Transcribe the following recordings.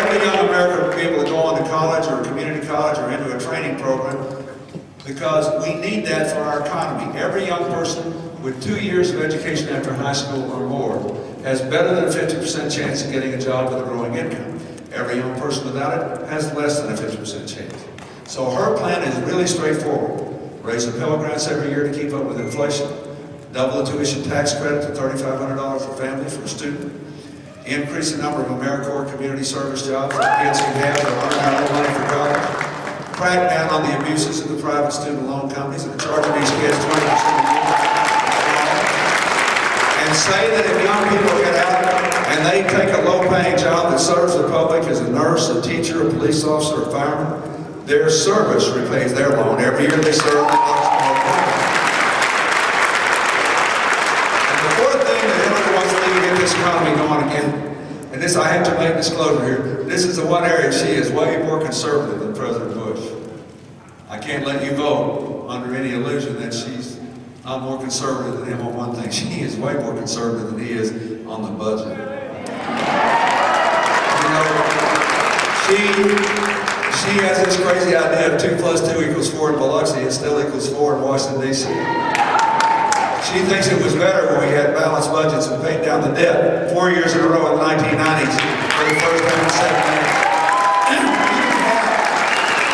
every young American to be able to go on to college or community college or into a training program, because we need that for our economy. Every young person with 2 years of education after high school or more has better than a 50% chance of getting a job with a growing income. Every young person without it has less than a 50% chance. So her plan is really straightforward. Raise the Pell Grants every year to keep up with inflation. Double the tuition tax credit to $3,500 for families for a student. Increase the number of AmeriCorps community service jobs that kids can have to earn their own money for college. Crack down on the abuses of the private student loan companies that are charging these kids 20% a year. And say that if young people get out and they take a low-paying job that serves the public as a nurse, a teacher, a police officer, a fireman, their service repays their loan every year they serve. And the fourth thing that Hillary wants to do to get this economy going again, and this I have to make disclosure here, this is the one area she is way more conservative than President Bush. I can't let you vote under any illusion that she's not more conservative than him on one thing. She is way more conservative than he is on the budget. You know, she has this crazy idea of 2 + 2 = 4 in Biloxi. It still equals 4 in Washington, D.C. She thinks it was better when we had balanced budgets and paid down the debt 4 years in a row in the 1990s for the first time in 7 years.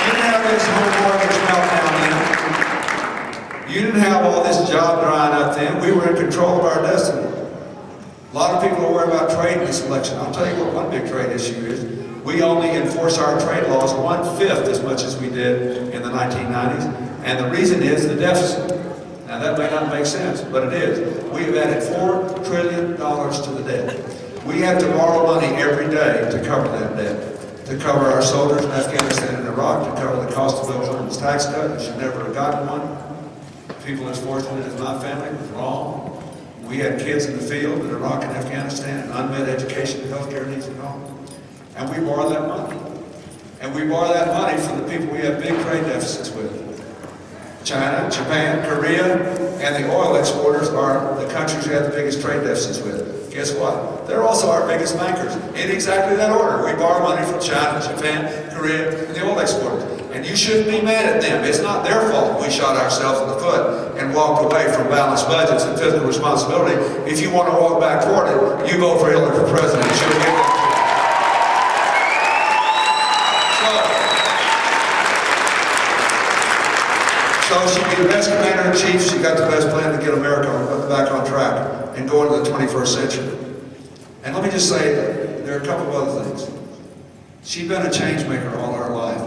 You didn't have this whole mortgage meltdown then. You didn't have all this job drying up then. We were in control of our destiny. A lot of people are worried about trade in this election. I'll tell you what one big trade issue is. We only enforce our trade laws 1/5 as much as we did in the 1990s. And the reason is the deficit. Now that may not make sense, but it is. We have added $4 trillion to the debt. We have to borrow money every day to cover that debt. To cover our soldiers in Afghanistan and Iraq, to cover the cost of Bill Clinton's tax cut. We should never have gotten one. People as fortunate as my family was wrong. We had kids in the field in Iraq and Afghanistan, and unmet education and health care needs at home. And we borrow that money. And we borrow that money from the people we have big trade deficits with. China, Japan, Korea, and the oil exporters are the countries we have the biggest trade deficits with. Guess what? They're also our biggest bankers, in exactly that order. We borrow money from China, Japan, Korea, and the oil exporters. And you shouldn't be mad at them. It's not their fault we shot ourselves in the foot and walked away from balanced budgets and fiscal responsibility. If you want to walk back toward it, you vote for Hillary for president. She'll get that. So she'd be the best commander-in-chief. She got the best plan to get America back on track and go into the 21st century. And let me just say that there are a couple of other things. She's been a change maker all her life.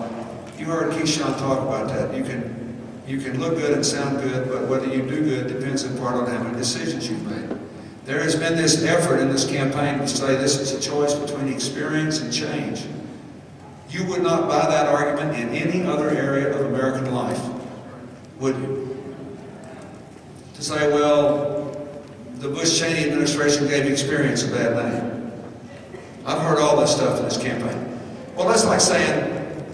You heard Keyshawn talk about that. You can look good and sound good, but whether you do good depends in part on how many decisions you've made. There has been this effort in this campaign to say this is a choice between experience and change. You would not buy that argument in any other area of American life, would you? To say, well, the Bush-Cheney administration gave experience a bad name. I've heard all this stuff in this campaign. Well, that's like saying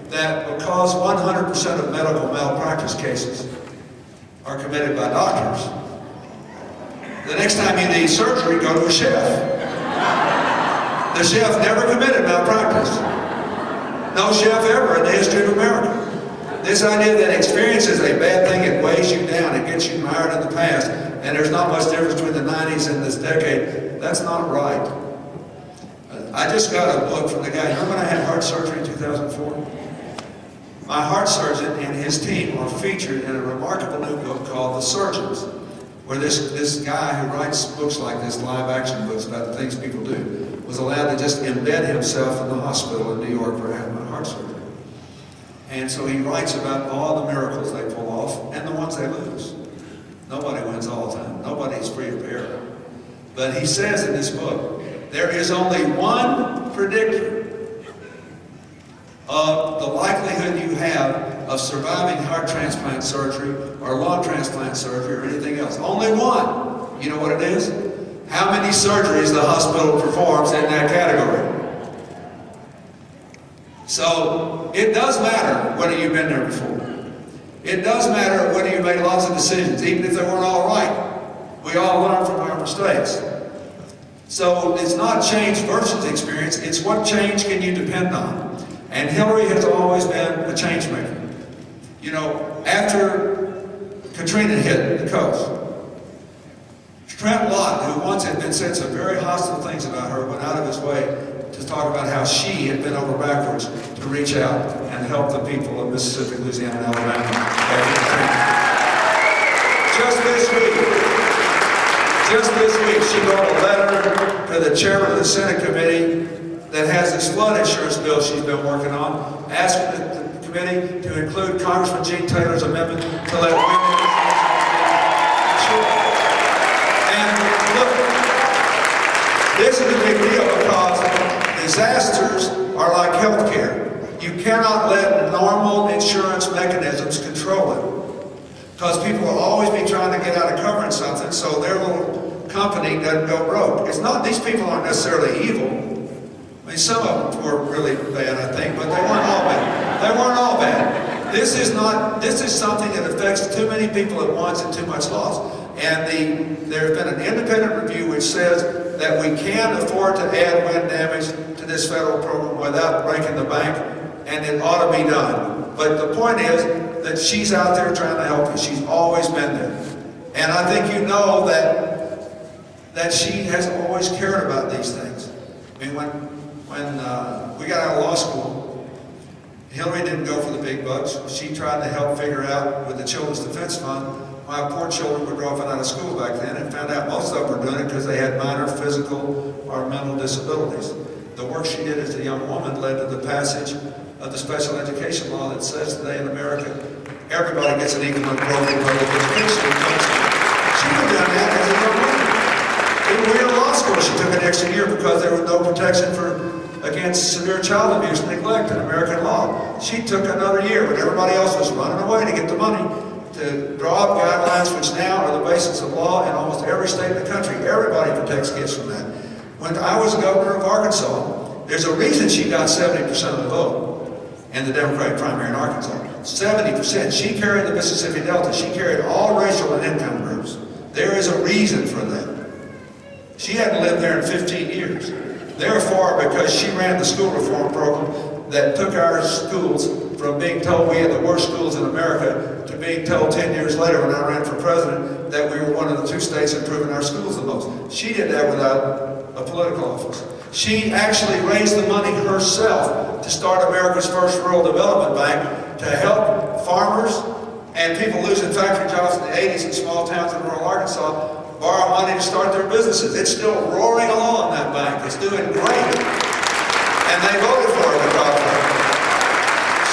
that because 100% of medical malpractice cases are committed by doctors, the next time you need surgery, go to a chef. The chef never committed malpractice. No chef ever in the history of America. This idea that experience is a bad thing, it weighs you down, it gets you mired in the past, and there's not much difference between the 90s and this decade, that's not right. I just got a book from the guy, remember when I had heart surgery in 2004? My heart surgeon and his team are featured in a remarkable new book called The Surgeons, where this guy who writes books like this, live action books about the things people do, was allowed to just embed himself in the hospital in New York where I had my heart surgery. And so he writes about all the miracles they pull off and the ones they lose. Nobody wins all the time. Nobody's free of error. But he says in this book, there is only one predictor of the likelihood you have of surviving heart transplant surgery or lung transplant surgery or anything else. Only one. You know what it is? How many surgeries the hospital performs in that category. So it does matter whether you've been there before. It does matter whether you made lots of decisions, even if they weren't all right. We all learn from our mistakes. So it's not change versus experience, it's what change can you depend on. And Hillary has always been a change maker. You know, after Katrina hit the coast, Trent Lott, who once had been saying some very hostile things about her, went out of his way to talk about how she had been over backwards to reach out and help the people of Mississippi, Louisiana, and Alabama. Just this week, she wrote a letter to the chairman of the Senate committee that has this flood insurance bill she's been working on, asking the committee to include Congressman Gene Taylor's amendment to let women insure. And look, this is a big deal because disasters are like health care. You cannot let normal insurance mechanisms control it, because people will always be trying to get out of covering something so their little company doesn't go broke. It's not, these people aren't necessarily evil. I mean, some of them were really bad, I think, but they weren't all bad. They weren't all bad. This is something that affects too many people at once and too much loss. And there's been an independent review which says that we can afford to add wind damage to this federal program without breaking the bank, and it ought to be done. But the point is that she's out there trying to help you. She's always been there. And I think you know that she has always cared about these things. I mean, when we got out of law school, Hillary didn't go for the big bucks. She tried to help figure out with the Children's Defense Fund why poor children were dropping out of school back then, and found out most of them were doing it because they had minor physical or mental disabilities. The work she did as a young woman led to the passage of the special education law that says today in America, everybody gets an equal and appropriate public education. She was doing that as a young woman. When we were in law school, she took an extra year because there was no protection against severe child abuse and neglect in American law. She took another year when everybody else was running away to get the money to draw up guidelines which now are the basis of law in almost every state in the country. Everybody protects kids from that. When I was governor of Arkansas, there's a reason she got 70% of the vote in the Democratic primary in Arkansas. 70%. She carried the Mississippi Delta. She carried all racial and income groups. There is a reason for that. She hadn't lived there in 15 years. Therefore, because she ran the school reform program that took our schools from being told we had the worst schools in America to being told 10 years later when I ran for president that we were one of the 2 states improving our schools the most. She did that without a political office. She actually raised the money herself to start America's first rural development bank to help farmers and people losing factory jobs in the 80s in small towns in rural Arkansas borrow money to start their businesses. It's still roaring along, that bank. It's doing great. And they voted for her because of it.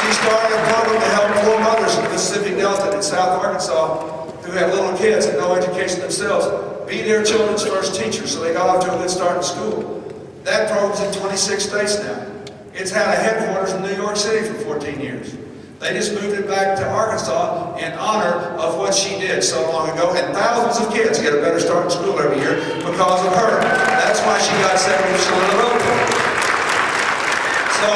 She started a program to help poor mothers in the Mississippi Delta in South Arkansas who have little kids and no education themselves be their children's first teachers so they got off to a good start in school. That program's in 26 states now. It's had a headquarters in New York City for 14 years. They just moved it back to Arkansas in honor of what she did so long ago, and thousands of kids get a better start in school every year because of her. That's why she got 70% of the vote. So,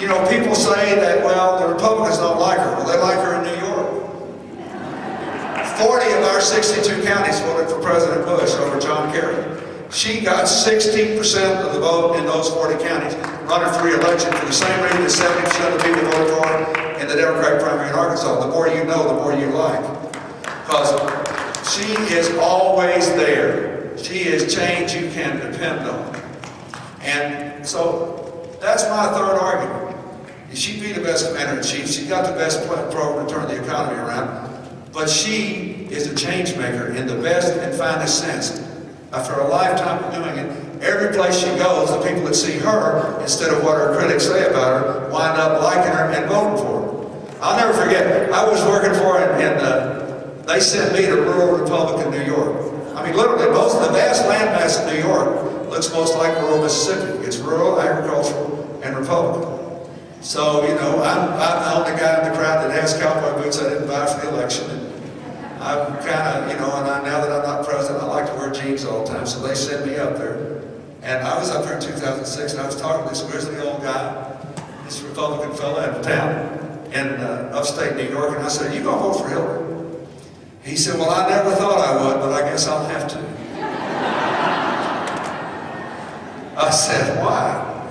you know, people say that, well, the Republicans don't like her. Well, they like her in New York. 40 of our 62 counties voted for President Bush over John Kerry. She got 16% of the vote in those 40 counties, running for re-election for the same reason that 70% of the people voted for her in the Democratic primary in Arkansas. The more you know, the more you like. Because she is always there. She is change you can depend on. And so that's my third argument. She'd be the best commander-in-chief. She's got the best program to turn the economy around. But she is a change maker in the best and finest sense. After a lifetime of doing it, every place she goes, the people that see her, instead of what her critics say about her, wind up liking her and voting for her. I'll never forget, I was working for her and they sent me to rural Republic in New York. I mean, literally, the vast landmass in New York looks most like rural Mississippi. It's rural, agricultural, and Republican. So, you know, I'm the only guy in the crowd that has cowboy boots I didn't buy for the election. And I'm kind of, you know, and now that I'm not president, I like to wear jeans all the time, so they send me up there. And I was up there in 2006, and I was talking to this grizzly old guy, this Republican fella in town in upstate New York, and I said, "You gonna vote for Hillary?" He said, "Well, I never thought I would, but I guess I'll have to." I said, why?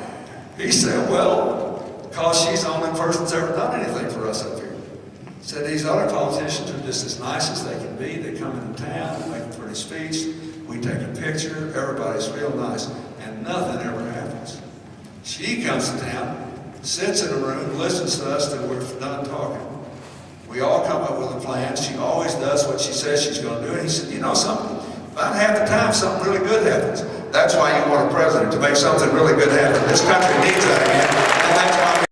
He said, well, because she's the only person that's ever done anything for us up here. He said, these other politicians are just as nice as they can be. They come into town, they make a pretty speech, we take a picture, everybody's real nice, and nothing ever happens. She comes to town, sits in a room, listens to us till we're done talking. We all come up with a plan. She always does what she says she's going to do. And he said, you know something? About half the time, something really good happens. That's why you want a president, to make something really good happen. This country needs that, man. And that's why